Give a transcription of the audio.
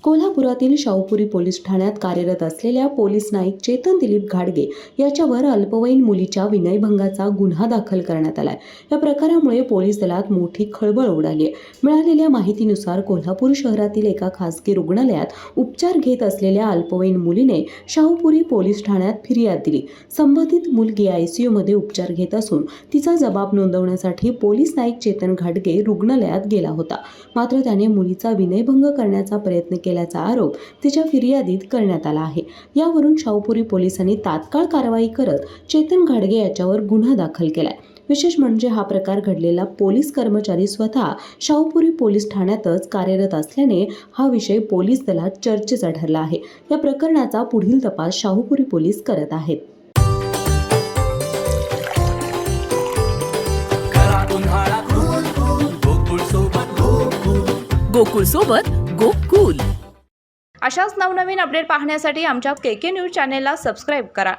कोल्हापुरातील शाहूपुरी पोलीस ठाण्यात कार्यरत असलेल्या पोलीस नाईक चेतन दिलीप घाडगे याच्यावर अल्पवयीन मुलीच्या विनयभंगाचा गुन्हा दाखल करण्यात आलाय। या प्रकारामुळे पोलीस दलात मोठी खळबळ उडाली आहे। मिळालेल्या माहितीनुसार कोल्हापूर शहरातील एका खासगी रुग्णालयात उपचार घेत असलेल्या अल्पवयीन मुलीने शाहूपुरी पोलीस ठाण्यात फिर्याद दिली। संबंधित मुलगी ICU मध्ये उपचार घेत असून तिचा जबाब नोंदवण्यासाठी पोलीस नाईक चेतन घाडगे रुग्णालयात गेला होता। मात्र त्याने मुलीचा विनयभंग करण्याचा प्रयत्न केल्याचा आरोप तिच्या फिर्यादीत करण्यात आला आहे। यावरून शाहूपुरी पोलिसांनी तात्काळ कारवाई करत चेतन घाडगे याच्यावर गुन्हा दाखल केलाय। विशेष म्हणजे हा प्रकार घडलेला पोलीस कर्मचारी स्वतः शाहूपुरी पोलीस ठाण्यातच कार्यरत असल्याने हा विषय पोलीस दलात चर्चेचा ठरला आहे। या प्रकरणाचा पुढील तपास शाहूपुरी पोलीस करत आहेत। गोकुळ सोबत गोकुल। अशाच नवनवीन अपडेट पाहण्यासाठी आमच्या KK न्यूज चॅनेलला सबस्क्राईब करा।